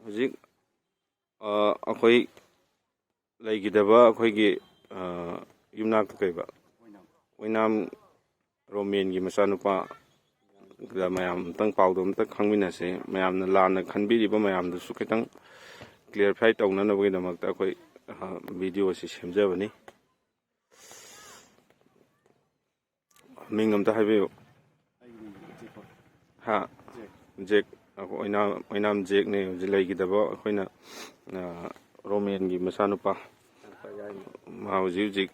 ꯍꯧꯖꯤꯛ ꯑꯩꯈꯣꯏ ꯂꯩꯈꯤꯗꯕ ꯑꯩꯈꯣꯏꯒꯤ ꯌꯨꯝꯅꯥꯛꯇ ꯀꯩꯕ ꯑꯣꯏꯅꯥꯝ ꯔꯣꯃꯦꯟꯒꯤ ꯃꯆꯥꯅꯨꯄꯥ ꯃꯌꯥꯝ ꯑꯝꯇꯪ ꯄꯥꯎꯗꯣ ꯑꯝꯇ ꯈꯪꯃꯤꯟꯅꯁꯦ, ꯃꯌꯥꯝꯅ ꯂꯥꯟꯅ ꯈꯟꯕꯤꯔꯤꯕ ꯃꯌꯥꯝꯗꯨꯁꯨ ꯈꯤꯇꯪ ꯀ꯭ꯂꯤꯌꯥꯔꯐꯥꯏ ꯇꯧꯅꯅꯕꯒꯤꯗꯃꯛꯇ ꯑꯩꯈꯣꯏ ꯚꯤꯗꯤꯑꯣ ꯑꯁꯤ ꯁꯦꯝꯖꯕꯅꯤ꯫ ꯃꯤꯡ ꯑꯝꯇ ꯍꯥꯏꯕꯤꯌꯨ꯫ ꯍꯥ, ꯖꯦꯛ ꯑꯣꯏꯅꯥꯝ ꯖꯦꯛꯅꯦ ꯍꯧꯖꯤꯛ ꯂꯩꯈꯤꯗꯕ ꯑꯩꯈꯣꯏꯅ ꯔꯣꯃꯦꯟꯒꯤ ꯃꯆꯥꯅꯨꯄꯥ꯫ ꯃꯥ ꯍꯧꯖꯤꯛ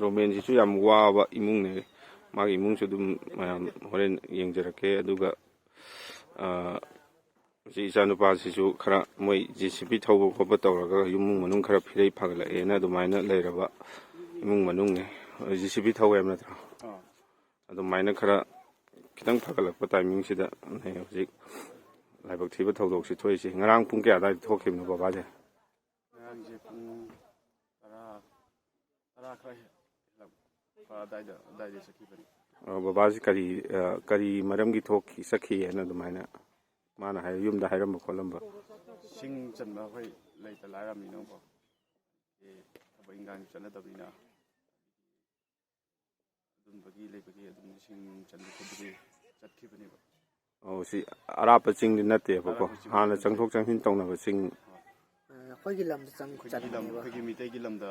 ꯔꯣꯃꯦꯟꯁꯤꯁꯨ ꯌꯥꯝ ꯋꯥꯕ ꯏꯃꯨꯡꯅꯦ, ꯃꯥꯒꯤ ꯏꯃꯨꯡꯁꯨ ꯑꯗꯨꯝ ꯃꯌꯥꯝ ꯍꯣꯔꯦꯟ ꯌꯦꯡꯖꯔꯛꯀꯦ꯫ ꯑꯗꯨꯒ ꯍꯧꯖꯤꯛ ꯏꯆꯥꯅꯨꯄꯥꯁꯤꯁꯨ ꯈꯔ ꯃꯣꯏ JCB ꯊꯧꯕ ꯈꯣꯠꯄ ꯇꯧꯔꯒ ꯏꯃꯨꯡ ꯃꯅꯨꯡ ꯈꯔ ꯐꯤꯔꯩ ꯐꯒꯠꯂꯛꯑꯦꯅ ꯑꯗꯨꯃꯥꯏꯅ ꯂꯩꯔꯕ ꯏꯃꯨꯡ ꯃꯅꯨꯡꯅꯦ꯫ JCB ꯊꯧꯋꯦ ꯍꯥꯏꯕ ꯅꯠꯇ꯭ꯔꯣ? ꯑꯗꯨꯃꯥꯏꯅ ꯈꯔ ꯈꯤꯇꯪ ꯐꯒꯠꯂꯛꯄ ꯇꯥꯏꯃꯤꯡꯁꯤꯗ ꯍꯧꯖꯤꯛ ꯂꯥꯏꯕꯛ ꯊꯤꯕ ꯊꯧꯗꯣꯛꯁꯤ ꯊꯣꯛꯏꯁꯤ꯫ ꯉꯔꯥꯡ ꯄꯨꯡ ꯀꯌꯥ ꯑꯗꯨꯋꯥꯏꯗ ꯊꯣꯛꯈꯤꯕꯅꯣ ꯕꯕꯥꯁꯦ? ꯉꯔꯥꯡꯁꯦ ꯄꯨꯡ 10 ꯈꯔ ꯍꯦꯜꯂꯛꯄ ꯑꯗꯥꯏꯗ ꯆꯠꯈꯤꯕꯅꯤ꯫ ꯕꯕꯥꯁꯤ ꯀꯔꯤ ꯃꯔꯝꯒꯤ ꯆꯠꯈꯤ ꯍꯥꯏꯅ ꯑꯗꯨꯃꯥꯏꯅ ꯃꯥꯅ ꯌꯨꯝꯗ ꯍꯥꯏꯔꯝꯕ ꯈꯣꯠꯂꯝꯕ? ꯁꯤꯡ ꯆꯟꯕ ꯑꯩꯈꯣꯏ ꯂꯩꯇ ꯂꯥꯏꯔꯝꯃꯤꯅꯀꯣ, ꯊꯕꯛ ꯏꯟꯈꯥꯡ ꯆꯠꯅꯗꯕꯅꯤꯅ ꯑꯗꯨꯝꯕꯒꯤ ꯂꯩꯕꯒꯤ ꯑꯗꯨꯝ ꯁꯤꯡ ꯆꯟꯕ ꯈꯣꯠꯄꯒꯤ ꯆꯠꯈꯤꯕꯅꯦꯕ꯫ ꯁꯤ ꯑꯔꯥꯞꯄ ꯆꯤꯡꯗꯤ ꯅꯠꯇꯦꯕꯀꯣ, ꯍꯥꯟꯅ ꯆꯪꯊꯣꯛ ꯆꯪꯁꯤꯟ ꯇꯧꯅꯕ ꯆꯤꯡ? ꯑꯩꯈꯣꯏꯒꯤ ꯂꯝꯗ ꯆꯟꯕꯅꯦꯕ, ꯑꯩꯈꯣꯏꯒꯤ ꯃꯤꯇꯩꯒꯤ ꯂꯝꯗ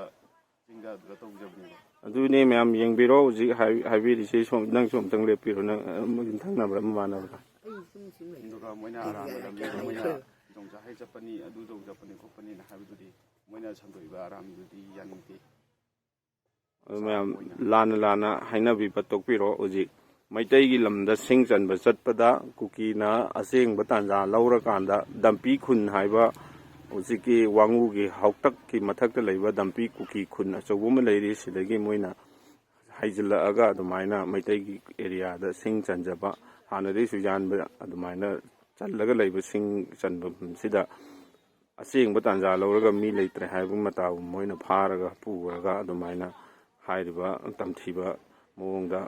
ꯆꯤꯡꯗ ꯑꯗꯨꯗ ꯇꯧꯖꯕꯅꯦꯕ꯫ ꯑꯗꯨꯅꯦ ꯃꯌꯥꯝ ꯌꯦꯡꯕꯤꯔꯣ ꯍꯧꯖꯤꯛ ꯍꯥꯏꯕꯤꯔꯤꯁꯤ꯫ ꯅꯪꯁꯨ ꯑꯝꯇꯪ ꯂꯦꯞꯄꯤꯔꯣ, ꯅꯪ ꯌꯨꯝꯊꯪꯅꯕ꯭ꯔꯥ ꯃꯃꯥꯟꯅꯕ꯭ꯔꯥ? ꯑꯗꯨꯒ ꯃꯣꯏꯅ ꯑꯔꯥꯟꯕ ꯂꯝꯕꯤꯗ ꯃꯣꯏꯅ ꯅꯣꯡꯖꯥꯍꯩ ꯆꯠꯄꯅꯤ, ꯑꯗꯨ ꯇꯧ ꯆꯠꯄꯅꯤ ꯈꯣꯠꯄꯅꯤꯅ ꯍꯥꯏꯕꯗꯨꯗꯤ ꯃꯣꯏꯅ ꯁꯟꯗꯣꯛꯏꯕ ꯑꯔꯥꯟꯕꯗꯨꯗꯤ ꯌꯥꯅꯤꯡꯗꯦ꯫ ꯑꯗꯨ ꯃꯌꯥꯝ ꯂꯥꯟꯅ ꯍꯥꯏꯅꯕꯤꯕ ꯇꯣꯛꯄꯤꯔꯣ꯫ ꯍꯧꯖꯤꯛ ꯃꯩꯇꯩꯒꯤ ꯂꯝꯗ ꯁꯤꯡ ꯆꯟꯕ ꯆꯠꯄꯗ ꯀꯨꯀꯤꯅ ꯑꯁꯦꯡꯕ ꯇꯥꯟꯖꯥ ꯂꯧꯔꯀꯥꯟꯗ ꯗꯝꯄꯤ ꯈꯨꯟ ꯍꯥꯏꯕ ꯍꯧꯖꯤꯛꯀꯤ ꯋꯥꯡꯉꯨꯒꯤ ꯍꯥꯎꯇꯛꯀꯤ ꯃꯊꯛꯇ ꯂꯩꯕ ꯗꯝꯄꯤ ꯀꯨꯀꯤ ꯈꯨꯟ ꯑꯆꯧꯕ ꯑꯃ ꯂꯩꯔꯤ꯫ ꯁꯤꯗꯒꯤ ꯃꯣꯏꯅ ꯍꯩꯖꯤꯜꯂꯛꯑꯒ ꯑꯗꯨꯃꯥꯏꯅ ꯃꯩꯇꯩꯒꯤ ꯑꯦꯔꯤꯌꯥꯗ ꯁꯤꯡ ꯆꯟꯖꯕ, ꯍꯥꯟꯅꯗꯒꯤꯁꯨ ꯌꯥꯟꯕ ꯑꯗꯨꯃꯥꯏꯅ ꯆꯜꯂꯒ ꯂꯩꯕ ꯁꯤꯡ ꯆꯟꯕꯁꯤꯗ ꯑꯁꯦꯡꯕ ꯇꯥꯟꯖꯥ ꯂꯧꯔꯒ ꯃꯤ ꯂꯩꯇ꯭ꯔꯦ ꯍꯥꯏꯕ ꯃꯇꯥꯒꯨꯝ ꯃꯣꯏꯅ ꯐꯥꯔꯒ ꯄꯨꯔꯒ ꯑꯗꯨꯃꯥꯏꯅ ꯍꯥꯏꯔꯤꯕ ꯇꯝꯊꯤꯕ ꯃꯑꯣꯡꯗ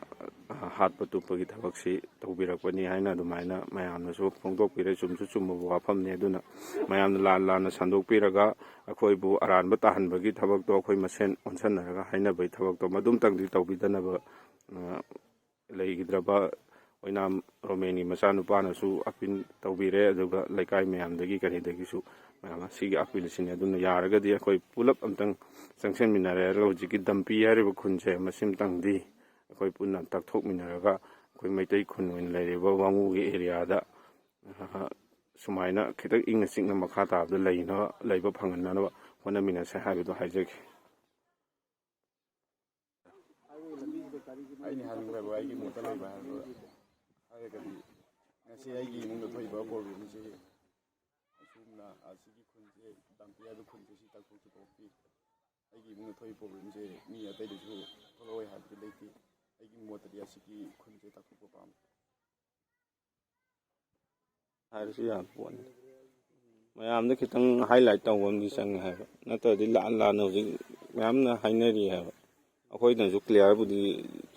ꯍꯥꯠꯄ ꯇꯨꯞꯄꯒꯤ ꯊꯕꯛꯁꯤ ꯇꯧꯕꯤꯔꯛꯄꯅꯤ ꯍꯥꯏꯅ ꯑꯗꯨꯃꯥꯏꯅ ꯃꯌꯥꯝꯅꯁꯨ ꯐꯣꯡꯗꯣꯛꯄꯤꯔꯦ꯫ ꯆꯨꯝꯁꯨ ꯆꯨꯝꯃꯕ ꯋꯥꯐꯝꯅꯤ꯫ ꯑꯗꯨꯅ ꯃꯌꯥꯝꯅ ꯂꯥꯟꯅ ꯁꯟꯗꯣꯛꯄꯤꯔꯒ ꯑꯩꯈꯣꯏꯕꯨ ꯑꯔꯥꯟꯕ ꯇꯥꯍꯟꯕꯒꯤ ꯊꯕꯛꯇꯣ ꯑꯩꯈꯣꯏ ꯃꯁꯦꯟ ꯑꯣꯟꯁꯟꯅꯔꯒ ꯍꯥꯏꯅꯕꯒꯤ ꯊꯕꯛꯇꯣ ꯃꯗꯨꯝꯇꯪꯗꯤ ꯇꯧꯕꯤꯗꯅꯕ ꯂꯩꯈꯤꯗ꯭ꯔꯕ ꯑꯣꯏꯅꯥꯝ ꯔꯣꯃꯦꯟꯒꯤ ꯃꯆꯥꯅꯨꯄꯥꯅꯁꯨ ꯑꯄꯤꯜ ꯇꯧꯕꯤꯔꯦ꯫ ꯑꯗꯨꯒ ꯂꯩꯀꯥꯏ ꯃꯌꯥꯝꯗꯒꯤ ꯀꯔꯤꯗꯒꯤꯁꯨ ꯃꯌꯥꯝ ꯑꯁꯤꯒꯤ ꯑꯄꯤꯜꯁꯤꯅꯤ꯫ ꯑꯗꯨꯅ ꯌꯥꯔꯒꯗꯤ ꯑꯩꯈꯣꯏ ꯄꯨꯂꯞ ꯑꯝꯇꯪ ꯆꯪꯁꯤꯟꯃꯤꯟꯅꯔꯦ꯫ ꯍꯧꯖꯤꯛꯀꯤ ꯗꯝꯄꯤ ꯍꯥꯏꯔꯤꯕ ꯈꯨꯟꯁꯦ ꯃꯁꯤꯃꯇꯪꯗꯤ ꯑꯩꯈꯣꯏ ꯄꯨꯟꯅ ꯇꯛꯊꯣꯛꯃꯤꯟꯅꯔꯒ ꯑꯩꯈꯣꯏ ꯃꯩꯇꯩ ꯈꯨꯟ ꯑꯣꯏꯅ ꯂꯩꯔꯤꯕ ꯋꯥꯡꯉꯨꯒꯤ ꯑꯦꯔꯤꯌꯥꯗ ꯁꯨꯃꯥꯏꯅ ꯈꯤꯇꯪ ꯏꯪꯅ ꯆꯤꯛꯅ ꯃꯈꯥ ꯇꯥꯕꯗ ꯂꯩꯕ ꯐꯪꯍꯟꯅꯅꯕ ꯍꯣꯠꯅꯃꯤꯟꯅꯁꯦ ꯍꯥꯏꯕꯗꯣ ꯍꯥꯏꯖꯒꯦ꯫ ꯑꯩꯅ ꯍꯥꯏꯅꯤꯡꯕ ꯑꯩꯒꯤ ꯃꯣꯠꯇ ꯂꯩꯕ ꯍꯥꯏꯔꯒꯗꯤ ꯉꯁꯤ ꯑꯩꯒꯤ ꯏꯃꯨꯡꯗ ꯊꯣꯛꯏꯕ ꯄ꯭ꯔꯣꯕ꯭ꯂꯦꯝꯁꯤ ꯑꯁꯨꯝꯅ ꯑꯁꯤꯒꯤ ꯈꯨꯟꯁꯦ ꯗꯝꯄꯤ ꯍꯥꯏꯕ ꯈꯨꯟꯁꯦ ꯁꯤ ꯇꯥꯛꯊꯣꯛꯄꯤ ꯑꯩꯒꯤ ꯏꯃꯨꯡꯗ ꯊꯣꯛꯏꯕ ꯄ꯭ꯔꯣꯕ꯭ꯂꯦꯝꯁꯦ ꯃꯤ ꯑꯇꯩꯗꯁꯨ ꯊꯣꯛꯂꯛꯑꯣꯏ ꯍꯥꯏꯕꯗꯤ ꯂꯩꯇꯦ꯫ ꯑꯩꯒꯤ ꯃꯣꯠꯇꯗꯤ ꯑꯁꯤꯒꯤ ꯈꯨꯟꯁꯦ ꯇꯥꯛꯊꯣꯛꯄ ꯄꯥꯝꯃꯤ ꯍꯥꯏꯔꯁꯨ ꯌꯥꯕ ꯄꯣꯠꯅꯤ꯫ ꯃꯌꯥꯝꯗ ꯈꯤꯇꯪ ꯍꯥꯏꯂꯥꯏꯠ ꯇꯧꯕ ꯑꯃꯗꯤ ꯆꯪꯉꯦ ꯍꯥꯏꯕ, ꯅꯠꯇ꯭ꯔꯗꯤ ꯂꯥꯟꯅ ꯍꯧꯖꯤꯛ ꯃꯌꯥꯝꯅ ꯍꯥꯏꯅꯔꯤ ꯍꯥꯏꯕ꯫ ꯑꯩꯈꯣꯏꯅꯁꯨ ꯀ꯭ꯂꯤꯌꯥꯔꯕꯨꯗꯤ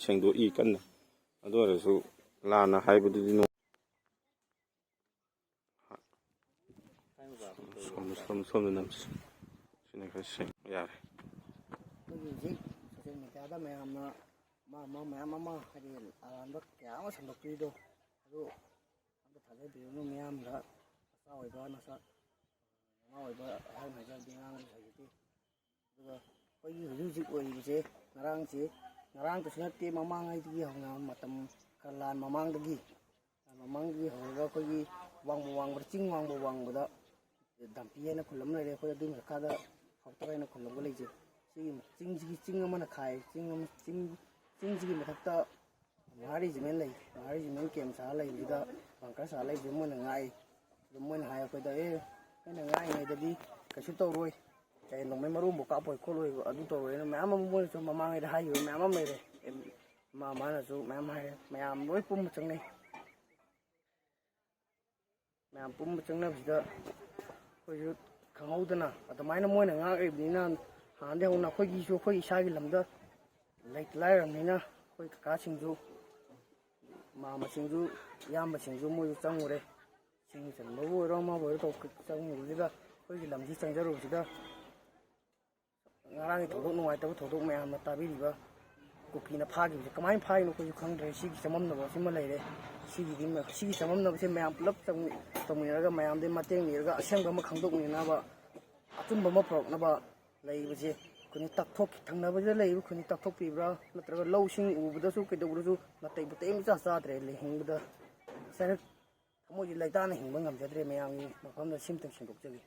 ꯁꯦꯡꯗꯣꯛꯏ ꯀꯟꯅ, ꯑꯗꯨ ꯑꯣꯏꯔꯁꯨ ꯂꯥꯟꯅ ꯍꯥꯏꯕꯗꯨꯗꯤ ꯁꯣꯝꯗ ꯅꯝꯁꯤ, ꯁꯤꯅ ꯈꯔ ꯁꯦꯡ ꯌꯥꯔꯦ꯫ ꯑꯩꯈꯣꯏꯒꯤ ꯍꯧꯖꯤꯛ ꯁꯣꯁꯤꯌꯦꯜ ꯃꯦꯗꯤꯌꯥꯗ ꯃꯌꯥꯝꯅ ꯃꯌꯥꯝ ꯑꯃ ꯍꯥꯏꯗꯤ ꯑꯔꯥꯟꯕ ꯀꯌꯥ ꯑꯃ ꯁꯟꯗꯣꯛꯄꯤꯔꯤꯗꯣ, ꯑꯗꯨ ꯑꯝꯇ ꯊꯥꯖꯕꯤꯔꯨꯅꯨ ꯃꯤꯌꯥꯝꯗ꯫ ꯅꯆꯥ ꯑꯣꯏꯕ ꯅꯃꯥ ꯑꯣꯏꯕ ꯑꯍꯜ ꯍꯥꯏꯖꯕꯗꯤ ꯉꯥꯡꯕꯁꯨ ꯍꯩꯖꯗꯦ꯫ ꯑꯗꯨꯒ ꯑꯩꯈꯣꯏꯒꯤ ꯍꯧꯖꯤꯛ ꯑꯣꯏꯔꯤꯕꯁꯦ ꯉꯔꯥꯡꯇꯁꯨ ꯅꯠꯇꯦ, ꯃꯃꯥꯡꯉꯩꯗꯒꯤ ꯍꯧꯅ ꯃꯇꯝ ꯈꯔ ꯂꯥꯟ ꯃꯃꯥꯡꯗꯒꯤ ꯍꯧꯔꯒ ꯑꯩꯈꯣꯏꯒꯤ ꯋꯥꯡꯕꯗ ꯆꯤꯡ ꯋꯥꯡꯕꯗ ꯗꯝꯄꯤ ꯍꯥꯏꯅ ꯈꯨꯜ ꯑꯃ ꯂꯩꯔꯦ꯫ ꯑꯩꯈꯣꯏ ꯑꯗꯨꯒꯤ ꯃꯈꯥꯗ ꯍꯥꯎꯇꯛ ꯍꯥꯏꯅ ꯈꯨꯜ ꯑꯃꯒ ꯂꯩꯖꯩ꯫ ꯁꯤꯒꯤ ꯆꯤꯡ ꯑꯃꯅ ꯈꯥꯏ, ꯆꯤꯡꯁꯤꯒꯤ ꯃꯊꯛꯇ ꯃꯍꯥ ꯔꯦꯖꯤꯃꯦꯟ ꯂꯩ꯫ ꯃꯍꯥ ꯔꯦꯖꯤꯃꯦꯟ ꯀꯦꯝ ꯁꯥꯔ ꯂꯩꯕꯁꯤꯗ ꯕꯪꯀꯔ ꯁꯥꯔ ꯂꯩꯕꯁꯤꯗ ꯃꯣꯏꯅ ꯉꯥꯛꯏ꯫ ꯑꯗꯨ ꯃꯣꯏꯅ ꯍꯥꯏ ꯑꯩꯈꯣꯏꯗ ꯑꯩꯅ ꯉꯥꯛꯏꯉꯩꯗꯗꯤ ꯀꯩꯁꯨ ꯇꯧꯔꯣꯏ, ꯅꯣꯡꯃꯩ ꯃꯔꯨꯝꯐꯥꯎ ꯀꯥꯞꯄꯣꯏ ꯈꯣꯠꯂꯣꯏ ꯑꯗꯨ ꯇꯧꯔꯣꯏꯅ ꯃꯌꯥꯝ ꯑꯃ ꯃꯣꯏꯅꯁꯨ ꯃꯃꯥꯡꯉꯩꯗ ꯍꯥꯏꯈꯤꯕ ꯃꯌꯥꯝ ꯑꯃ ꯂꯩꯔꯦ꯫ ꯃꯥꯅꯁꯨ ꯃꯌꯥꯝ ꯍꯥꯏꯔꯦ, ꯃꯌꯥꯝ ꯂꯣꯏ ꯄꯨꯝꯕ ꯆꯪꯅꯩ꯫ ꯃꯌꯥꯝ ꯄꯨꯝꯕ ꯆꯪꯅꯕꯁꯤꯗ ꯑꯩꯈꯣꯏꯁꯨ ꯈꯪꯍꯧꯗꯅ ꯑꯗꯨꯃꯥꯏꯅ ꯃꯣꯏꯅ ꯉꯥꯛꯏꯕꯅꯤꯅ ꯍꯥꯟꯅꯗꯩ ꯍꯧꯅ ꯑꯩꯈꯣꯏ ꯏꯁꯥꯒꯤ ꯂꯝꯗ ꯂꯩꯇ ꯂꯥꯏꯔꯕꯅꯤꯅ ꯑꯩꯈꯣꯏ ꯀꯀꯥꯁꯤꯡꯁꯨ ꯃꯥꯝꯃꯁꯤꯡꯁꯨ ꯏꯌꯥꯝꯕꯁꯤꯡꯁꯨ ꯃꯣꯏꯁꯨ ꯆꯪꯉꯨꯔꯦ꯫ ꯆꯤꯡ ꯆꯟꯕꯕꯨ ꯑꯣꯏꯔꯣ ꯑꯃꯕꯨ ꯑꯣꯏꯔꯣ ꯆꯪꯉꯨꯕꯁꯤꯗ ꯑꯩꯈꯣꯏꯒꯤ ꯂꯝꯁꯤ ꯆꯪꯖꯔꯨꯕꯁꯤꯗ ꯉꯔꯥꯡꯒꯤ ꯊꯧꯗꯣꯛ ꯅꯨꯡꯉꯥꯏꯇꯕ ꯊꯧꯗꯣꯛ ꯃꯌꯥꯝꯅ ꯇꯥꯕꯤꯔꯤꯕ ꯀꯨꯀꯤꯅ ꯐꯥꯈꯤꯕꯁꯦ ꯀꯃꯥꯏꯅ ꯐꯥꯔꯤꯅꯣ ꯑꯩꯈꯣꯏꯁꯨ ꯈꯪꯗ꯭ꯔꯦ ꯁꯤꯒꯤ ꯆꯃꯝꯅꯕ ꯑꯁꯤꯃ ꯂꯩꯔꯦ ꯁꯤꯒꯤ ꯆꯃꯝꯅꯕꯁꯦ ꯃꯌꯥꯝ ꯄꯨꯂꯞ ꯇꯧꯃꯤꯟꯅꯔꯒ ꯃꯌꯥꯝꯗꯒꯤ ꯃꯇꯦꯡ ꯅꯤꯔꯒ ꯑꯁꯦꯡꯕ ꯑꯃ ꯈꯪꯗꯣꯛꯃꯤꯟꯅꯅꯕ ꯑꯆꯨꯝꯕ ꯑꯃ ꯄꯨꯔꯛꯅꯕ ꯂꯩꯔꯤꯕꯁꯦ ꯑꯩꯈꯣꯏꯅ ꯊꯪꯅꯕꯁꯤꯗ ꯂꯩꯔꯤꯕ ꯑꯩꯈꯣꯏꯅ ꯇꯥꯛꯊꯣꯛꯄꯤꯕ꯭ꯔꯥ ꯅꯠꯇ꯭ꯔꯒ ꯂꯧꯁꯤꯡ ꯎꯕꯗꯁꯨ ꯀꯩꯗꯧꯕꯗꯁꯨ ꯅꯥꯇꯩ ꯄꯨꯇꯩ ꯑꯃ ꯆꯥꯗ꯭ꯔꯦ ꯍꯤꯡꯕꯗ ꯉꯁꯥꯏ ꯊꯃꯣꯏꯁꯤ ꯂꯩꯇꯥꯅ ꯍꯤꯡꯕ ꯉꯝꯖꯗ꯭ꯔꯦ ꯃꯌꯥꯝꯒꯤ ꯃꯐꯝꯗ ꯁꯤꯝꯇꯪ ꯁꯦꯡꯗꯣꯛꯆꯒꯦ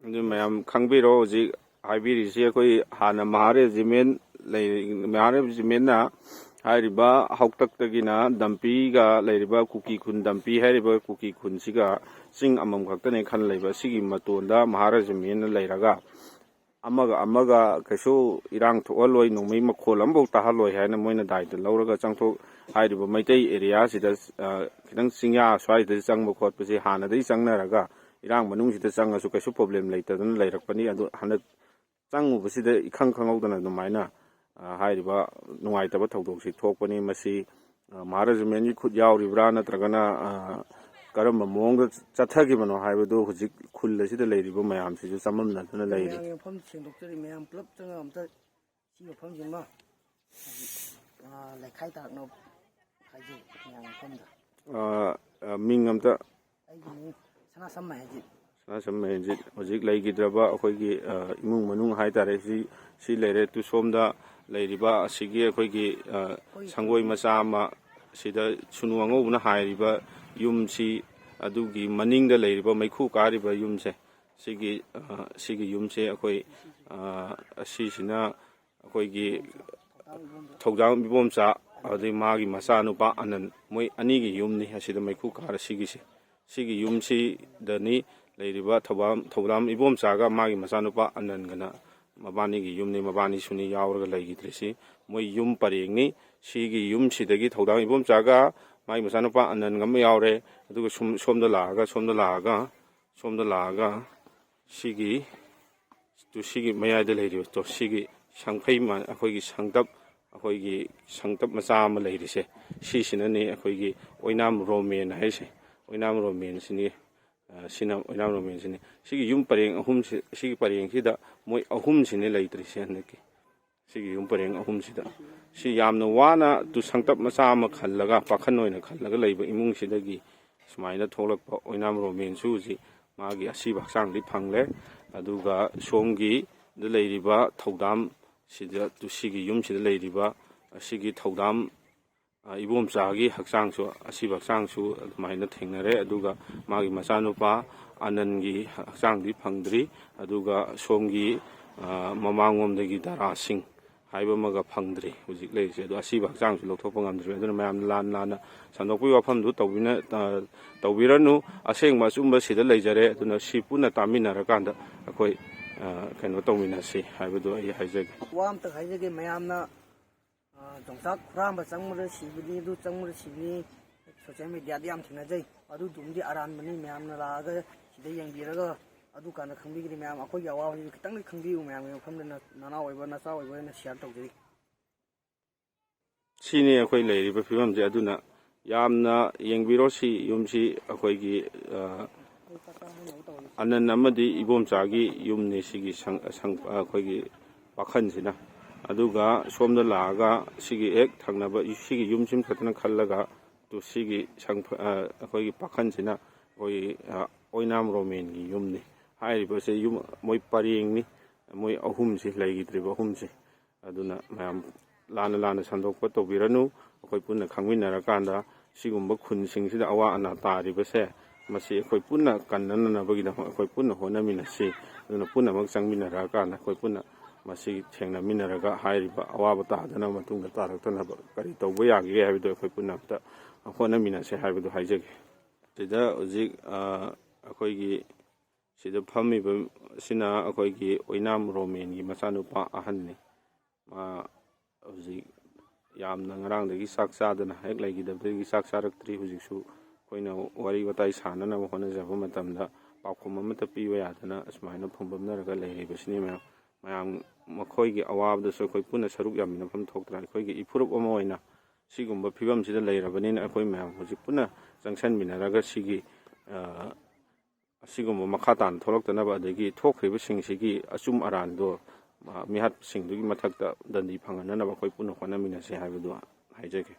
ꯑꯗꯨ ꯃꯌꯥꯝ ꯈꯪꯕꯤꯔꯣ ꯍꯧꯖꯤꯛ ꯍꯥꯏꯕꯤꯔꯤꯁꯤ ꯑꯩꯈꯣꯏ ꯍꯥꯟꯅ ꯃꯍꯥ ꯔꯦꯖꯤꯃꯦꯟꯅ ꯍꯥꯏꯔꯤꯕ ꯍꯧꯇꯛꯇꯒꯤꯅ ꯗꯝꯄꯤꯒ ꯂꯩꯔꯤꯕ ꯀꯨꯀꯤ ꯈꯨꯟ ꯗꯝꯄꯤ ꯍꯥꯏꯔꯤꯕ ꯀꯨꯀꯤ ꯈꯨꯟꯁꯤꯒ ꯆꯤꯡ ꯑꯃꯃꯝ ꯈꯛꯇꯅꯦ ꯈꯟ ꯂꯩꯕ ꯁꯤꯒꯤ ꯃꯇꯣꯟꯗ ꯃꯍꯥ ꯔꯦꯖꯤꯃꯦꯟꯅ ꯂꯩꯔꯒ ꯑꯃꯒ ꯀꯩꯁꯨ ꯏꯔꯥꯡ ꯊꯣꯛꯍꯜꯂꯣꯏ ꯅꯣꯡꯃꯩ ꯃꯈꯣꯜ ꯑꯃꯐꯥꯎ ꯇꯥꯍꯜꯂꯣꯏ ꯍꯥꯏꯅ ꯃꯣꯏꯅ ꯗꯥꯏꯇ ꯂꯧꯔꯒ ꯍꯥꯏꯔꯤꯕ ꯃꯩꯇꯩ ꯑꯦꯔꯤꯌꯥꯁꯤꯗ ꯈꯤꯇꯪ ꯆꯤꯡꯌꯥ ꯁ꯭ꯋꯥꯏꯗ ꯆꯪꯕ ꯈꯣꯠꯄꯁꯦ ꯍꯥꯟꯅꯗꯒꯤ ꯆꯪꯅꯔꯒ ꯏꯔꯥꯡ ꯃꯅꯨꯡꯁꯤꯗ ꯆꯪꯉꯁꯨ ꯀꯩꯁꯨ ꯄ꯭ꯔꯣꯕ꯭ꯂꯦꯝ ꯂꯩꯇꯗꯅ ꯂꯩꯔꯛꯄꯅꯤ ꯑꯗꯨ ꯍꯟꯗꯛ ꯆꯪꯉꯨꯕꯁꯤꯗ ꯏꯈꯪ ꯈꯪꯍꯧꯗꯅ ꯑꯗꯨꯃꯥꯏꯅ ꯍꯥꯏꯔꯤꯕ ꯅꯨꯡꯉꯥꯏꯇꯕ ꯊꯧꯗꯣꯛꯁꯤ ꯊꯣꯛꯄꯅꯤ ꯃꯁꯤ ꯃꯍꯥ ꯔꯦꯖꯤꯃꯦꯟꯒꯤ ꯈꯨꯠ ꯌꯥꯎꯔꯤꯕ꯭ꯔꯥ ꯅꯠꯇ꯭ꯔꯒꯅ ꯀꯔꯝꯕ ꯃꯑꯣꯡꯗ ꯆꯠꯊꯈꯤꯕꯅꯣ ꯍꯥꯏꯕꯗꯨ ꯍꯧꯖꯤꯛ ꯈꯨꯜ ꯑꯁꯤꯗ ꯂꯩꯔꯤꯕ ꯃꯌꯥꯝꯁꯤꯁꯨ ꯆꯃꯝꯅꯗꯨꯅ ꯂꯩꯔꯤ ꯃꯌꯥꯝꯒꯤ ꯃꯐꯝ ꯁꯦꯡꯗꯣꯛꯆꯔꯤ ꯃꯌꯥꯝ ꯄꯨꯂꯞ ꯆꯪꯉꯒ ꯑꯝꯇ ꯁꯤ ꯃꯐꯝꯁꯤꯃ ꯂꯩꯈꯥꯏ ꯇꯥꯔꯛꯅꯕ ꯍꯥꯏꯖꯩ ꯃꯌꯥꯝꯒꯤ ꯃꯐꯝꯗ ꯃꯤꯡ ꯑꯝꯇ ꯑꯩꯒꯤ ꯃꯤꯡ ꯁꯅꯥꯁꯝ ꯃꯍꯦꯟꯖꯤꯠ ꯁꯅꯥꯁꯝ ꯃꯍꯦꯟꯖꯤꯠ ꯍꯧꯖꯤꯛ ꯂꯩꯈꯤꯗ꯭ꯔꯕ ꯑꯩꯈꯣꯏꯒꯤ ꯏꯃꯨꯡ ꯃꯅꯨꯡ ꯍꯥꯏꯇꯥꯔꯦ ꯁꯤ ꯂꯩꯔꯦ ꯁꯣꯝꯗ ꯂꯩꯔꯤꯕ ꯑꯁꯤꯒꯤ ꯑꯩꯈꯣꯏꯒꯤ ꯁꯪꯒꯣꯏ ꯃꯆꯥ ꯑꯃ ꯁꯤꯗ ꯁꯨꯅꯨ ꯑꯉꯧꯕꯅ ꯍꯥꯏꯔꯤꯕ ꯌꯨꯝꯁꯤ ꯑꯗꯨꯒꯤ ꯃꯅꯤꯡꯗ ꯂꯩꯔꯤꯕ ꯃꯩꯈꯨ ꯀꯥꯔꯤꯕ ꯌꯨꯝꯁꯦ ꯁꯤꯒꯤ ꯌꯨꯝꯁꯦ ꯑꯩꯈꯣই ꯑꯁꯤꯁꯤꯅ ꯑꯩꯈꯣꯏꯒꯤ ꯊꯧꯖꯥꯝ ꯏꯕꯣꯝꯆꯥ ꯑꯗꯩ ꯃꯥꯒꯤ ꯃꯆꯥꯅꯨꯄꯥ ꯑꯅꯟ ꯃꯣꯏ ꯑꯅꯤꯒꯤ ꯌꯨꯝꯅꯤ ꯑꯁꯤꯗ ꯃꯩꯈꯨ ꯀꯥꯔ ꯁꯤꯒꯤ ꯌꯨꯝꯁꯤꯗꯅꯤ ꯂꯩꯔꯤꯕ ꯊꯧꯗꯥꯝ ꯏꯕꯣꯝꯆꯥꯒ ꯃꯥꯒꯤ ꯃꯆꯥꯅꯨꯄꯥ ꯑꯅꯟꯒꯅ ꯃꯕꯥꯅꯤꯒꯤ ꯌꯨꯝꯅꯤ ꯃꯕꯥꯅꯤꯁꯨꯅꯤ ꯌꯥꯎꯔꯒ ꯂꯩꯈꯤꯗ꯭ꯔꯤꯁꯤ ꯃꯣꯏ ꯌꯨꯝ ꯄꯔꯦꯡꯅꯤ ꯁꯤꯒꯤ ꯌꯨꯝꯁꯤꯗꯒꯤ ꯊꯧꯗꯥꯝ ꯏꯕꯣꯝꯆꯥꯒ ꯃꯥꯒꯤ ꯃꯆꯥꯅꯨꯄꯥ ꯑꯅꯟꯒ ꯑꯃ ꯌꯥꯎꯔꯦ ꯑꯗꯨꯒ ꯁꯣꯝꯗ ꯂꯥꯛꯑꯒ ꯁꯤꯒꯤ ꯃꯌꯥꯏꯗ ꯂꯩꯔꯤꯕ ꯁꯤꯒꯤ ꯁꯪꯐꯩ ꯑꯩꯈꯣꯏꯒꯤ ꯁꯪꯇꯞ ꯃꯆꯥ ꯑꯃ ꯂꯩꯔꯤꯁꯦ ꯁꯤꯁꯤꯅꯅꯤ ꯑꯩꯈꯣꯏꯒꯤ ꯑꯣꯏꯅꯥꯝ ꯔꯣꯃꯦꯟ ꯍꯥꯏꯁꯦ ꯑꯣꯏꯅꯥꯝ ꯔꯣꯃꯦꯟꯁꯤꯅꯤ ꯁꯤꯒꯤ ꯌꯨꯝ ꯄꯔꯦꯡ ꯁꯤꯒꯤ ꯄꯔꯦꯡꯁꯤꯗ ꯃꯣꯏ ꯑꯍꯨꯝꯁꯤꯅꯤ ꯂꯩꯇ꯭ꯔꯤꯁꯦ ꯍꯟꯗꯛꯀꯤ ꯁꯤꯒꯤ ꯌꯨꯝ ꯄꯔꯦꯡ ꯑꯍꯨꯝꯁꯤꯗ ꯁꯤ ꯌꯥꯝꯅ ꯋꯥꯅ ꯁꯪꯇꯞ ꯃꯆꯥ ꯑꯃ ꯈꯜꯂꯒ ꯄꯥꯈꯟ ꯑꯣꯏꯅ ꯈꯜꯂꯒ ꯂꯩꯕ ꯏꯃꯨꯡꯁꯤꯗꯒꯤ ꯁꯨꯃꯥꯏꯅ ꯊꯣꯛꯂꯛꯄ ꯑꯣꯏꯅꯥꯝ ꯔꯣꯃꯦꯟꯁꯨ ꯍꯧꯖꯤꯛ ꯃꯥꯒꯤ ꯑꯁꯤꯕ ꯍꯛꯆꯥꯡꯗꯤ ꯐꯪꯂꯦ ꯑꯗꯨꯒ ꯁꯣꯝꯒꯤꯗ ꯂꯩꯔꯤꯕ ꯊꯧꯗꯥꯝ ꯁꯤꯒꯤ ꯌꯨꯝꯁꯤꯗ ꯂꯩꯔꯤꯕ ꯑꯁꯤꯒꯤ ꯊꯧꯗꯥꯝ ꯏꯕꯣꯝꯆꯥꯒꯤ ꯑꯁꯤꯕ ꯍꯛꯆꯥꯡꯁꯨ ꯑꯗꯨꯃꯥꯏꯅ ꯊꯦꯡꯅꯔꯦ ꯑꯗꯨꯒ ꯃꯥꯒꯤ ꯃꯆꯥꯅꯨꯄꯥ ꯑꯅꯟꯒꯤ ꯍꯛꯆꯥꯡꯗꯤ ꯐꯪꯗ꯭ꯔꯤ ꯑꯗꯨꯒ ꯁꯣꯝꯒꯤ ꯃꯃꯥꯡꯂꯣꯝꯗꯒꯤ ꯗꯔꯥꯁꯤꯡ ꯍꯥꯏꯕ ꯑꯃꯒ ꯐꯪꯗ꯭ꯔꯤ ꯍꯧꯖꯤꯛ ꯂꯩꯔꯤꯁꯦ ꯑꯗꯣ ꯑꯁꯤꯕ ꯍꯛꯆꯥꯡꯁꯨ ꯂꯧꯊꯣꯛꯄ ꯉꯝꯗ꯭ꯔꯤ ꯑꯗꯨꯅ ꯃꯌꯥꯝꯅ ꯂꯥꯟꯅ ꯁꯟꯗꯣꯛꯄꯒꯤ ꯋꯥꯐꯝꯗꯨ ꯇꯧꯕꯤꯔꯅꯨ ꯑꯁꯦꯡꯕ ꯑꯆꯨꯝꯕ ꯁꯤꯗ ꯂꯩꯖꯔꯦ ꯑꯗꯨꯅ ꯁꯤ ꯄꯨꯟꯅ ꯇꯥꯃꯤꯟꯅꯔꯀꯥꯟꯗ ꯑꯩꯈꯣꯏ ꯀꯩꯅꯣ ꯇꯧꯃꯤꯟꯅꯁꯤ ꯍꯥꯏꯕꯗꯨ ꯑꯩ ꯍꯥꯏꯖꯒꯦ ꯋꯥ ꯑꯝꯇ ꯍꯥꯏꯖꯒꯦ ꯃꯌꯥꯝꯅ ꯌꯣꯡꯆꯥꯛ ꯍꯨꯔꯥꯟꯕ ꯆꯪꯕꯗ ꯁꯤꯕꯅꯤ ꯑꯗꯨ ꯆꯪꯕꯗ ꯁꯤꯕꯅꯤ ꯁꯣꯁꯤꯌꯦꯜ ꯃꯦꯗꯤꯌꯥꯗ ꯌꯥꯝ ꯊꯦꯡꯅꯖꯩ ꯑꯗꯨꯗꯨꯃꯗꯤ ꯑꯔꯥꯟꯕꯅꯤ ꯃꯌꯥꯝꯅ ꯂꯥꯛꯑꯒ ꯁꯤꯗ ꯌꯦꯡꯕꯤꯔꯒ ꯑꯗꯨ ꯀꯥꯟꯗ ꯈꯪꯕꯤꯒꯅꯤ ꯃꯌꯥꯝ ꯑꯩꯈꯣꯏꯒꯤ ꯑꯋꯥꯕꯁꯤ ꯈꯤꯇꯪꯗꯤ ꯈꯪꯕꯤꯌꯨ ꯃꯌꯥꯝꯒꯤ ꯃꯐꯝꯗ ꯅꯅꯥꯎ ꯑꯣꯏꯕ ꯅꯆꯥ ꯑꯣꯏꯕ ꯑꯣꯏꯅ ꯁꯤꯌꯥꯔ ꯇꯧꯖꯔꯤ ꯁꯤꯅꯤ ꯑꯩꯈꯣꯏ ꯂꯩꯔꯤꯕ ꯐꯤꯕꯝꯁꯦ ꯑꯗꯨꯅ ꯌꯥꯝꯅ ꯌꯦꯡꯕꯤꯔꯣ ꯁꯤ ꯌꯨꯝꯁꯤ ꯑꯩꯈꯣꯏꯒꯤ ꯑꯅꯟ ꯑꯃꯗꯤ ꯏꯕꯣꯝꯆꯥꯒꯤ ꯌꯨꯝꯅꯤ ꯁꯤꯒꯤ ꯑꯩꯈꯣꯏꯒꯤ ꯄꯥꯈꯟꯁꯤꯅ ꯑꯗꯨꯒ ꯁꯣꯝꯗ ꯂꯥꯛꯑꯒ ꯁꯤꯒꯤ ꯍꯦꯛ ꯊꯪꯅꯕ ꯁꯤꯒꯤ ꯌꯨꯝꯁꯤꯝ ꯈꯛꯇꯅ ꯈꯜꯂꯒ ꯁꯤꯒꯤ ꯑꯩꯈꯣꯏꯒꯤ ꯄꯥꯈꯟꯁꯤꯅ ꯑꯩꯈꯣꯏꯒꯤ ꯑꯣꯏꯅꯥꯝ ꯔꯣꯃꯦꯟꯒꯤ ꯌꯨꯝꯅꯤ ꯍꯥꯏꯔꯤꯕꯁꯦ ꯌꯨꯝ ꯃꯣꯏ ꯄꯔꯦꯡꯅꯤ ꯃꯣꯏ ꯑꯍꯨꯝꯁꯤ ꯂꯩꯈꯤꯗ꯭ꯔꯤꯕ ꯑꯍꯨꯝꯁꯤ ꯑꯗꯨꯅ ꯃꯌꯥꯝ ꯂꯥꯟꯅ ꯁꯟꯗꯣꯛꯄ ꯇꯧꯕꯤꯔꯅꯨ ꯑꯩꯈꯣꯏ ꯄꯨꯟꯅ ꯈꯪꯃꯤꯟꯅꯔꯀꯥꯟꯗ ꯁꯤꯒꯨꯝꯕ ꯈꯨꯟꯁꯤꯡꯁꯤꯗ ꯑꯋꯥ ꯑꯅꯥ ꯇꯥꯔꯤꯕꯁꯦ ꯃꯁꯤ ꯑꯩꯈꯣই ꯄꯨꯟꯅ ꯀꯟꯅꯅꯕꯒꯤꯗꯃꯛ ꯑꯩꯈꯣꯏ ꯄꯨꯟꯅ ꯍꯣꯠꯅꯃꯤꯟꯅꯁꯤ ꯑꯗꯨꯅ ꯄꯨꯟꯅꯃꯛ ꯆꯪꯃꯤꯟꯅꯔꯀꯥꯟꯗ ꯑꯩꯈꯣꯏ ꯄꯨꯟꯅ ꯃꯁꯤ ꯊꯦꯡꯅꯃꯤꯟꯅꯔꯒ ꯍꯥꯏꯔꯤꯕ ꯑꯋꯥꯕ ꯇꯥꯗꯅꯕ ꯃꯇꯨꯡꯗ ꯇꯥꯔꯛꯇꯅꯕ ꯀꯔꯤ ꯇꯧꯕ ꯌꯥꯒꯦ ꯍꯥꯏꯕꯗꯨ ꯑꯩꯈꯣꯏ ꯄꯨꯟꯅ ꯑꯝꯇ ꯍꯣꯠꯅꯃꯤꯟꯅꯁꯤ ꯍꯥꯏꯕꯗꯨ ꯍꯥꯏꯖꯒꯦ ꯁꯤꯗ ꯍꯧꯖꯤꯛ ꯑꯩꯈꯣꯏꯒꯤ ꯁꯤꯗ ꯐꯝꯃꯤꯕ ꯑꯁꯤꯅ ꯑꯩꯈꯣꯏꯒꯤ ꯑꯣꯏꯅꯥꯝ ꯔꯣꯃꯦꯟꯒꯤ ꯃꯆꯥꯅꯨꯄꯥ ꯑꯍꯟꯅꯤ ꯃꯥ ꯍꯧꯖꯤꯛ ꯌꯥꯝꯅ ꯉꯔꯥꯡꯗꯒꯤ ꯆꯥꯛ ꯆꯥꯗꯅ ꯍꯦꯛ ꯂꯩꯈꯤꯗꯕꯗꯒꯤ ꯆꯥꯛ ꯆꯥꯔꯛꯇ꯭ꯔꯤ ꯍꯧꯖꯤꯛꯁꯨ ꯑꯩꯈꯣꯏꯅ ꯋꯥꯔꯤ ꯋꯥꯇꯥꯏ ꯁꯥꯟꯅꯅꯕ ꯍꯣꯠꯅꯖꯕ ꯃꯇꯝꯗ ꯄꯥꯎꯈꯨꯝ ꯑꯃꯠꯇ ꯄꯤꯕ ꯌꯥꯗꯅ ꯑꯁꯨꯃꯥꯏꯅ ꯐꯨꯝꯕꯝꯅꯔꯒ ꯂꯩꯔꯤꯕꯁꯤꯅꯤ ꯃꯌꯥꯝ ꯃꯈꯣꯏꯒꯤ ꯑꯋꯥꯕꯗꯁꯨ ꯑꯩꯈꯣꯏ ꯄꯨꯟꯅ ꯁꯔꯨꯛ ꯌꯥꯃꯤꯟꯅꯐꯝ ꯊꯣꯛꯇ꯭ꯔꯥ ꯑꯩꯈꯣꯏꯒꯤ ꯏꯐꯨꯔꯨꯞ ꯑꯃ ꯑꯣꯏꯅ ꯁꯤꯒꯨꯝꯕ ꯐꯤꯕꯝꯁꯤꯗ ꯂꯩꯔꯕꯅꯤꯅ ꯑꯩꯈꯣꯏ ꯃꯌꯥꯝ ꯍꯧꯖꯤꯛ ꯄꯨꯟꯅ ꯆꯪꯁꯤꯟꯃꯤꯟꯅꯔꯒ ꯁꯤꯒꯤ ꯑꯁꯤꯒꯨꯝꯕ ꯃꯈꯥ ꯇꯥꯅ ꯊꯣꯛꯂꯛꯇꯅꯕ ꯑꯗꯒꯤ ꯊꯣꯛꯈ꯭ꯔꯤꯕꯁꯤꯡꯁꯤꯒꯤ ꯑꯆꯨꯝ ꯑꯔꯥꯟꯗꯣ ꯃꯤꯍꯥꯠꯁꯤꯡꯗꯨꯒꯤ ꯃꯊꯛꯇ ꯗꯟꯗꯤ ꯐꯪꯍꯟꯅꯅꯕ ꯑꯩꯈꯣꯏ ꯄꯨꯟꯅ ꯍꯣꯠꯅꯃꯤꯟꯅꯁꯦ ꯍꯥꯏꯕꯗꯨ ꯍꯥꯏꯖꯒꯦ꯫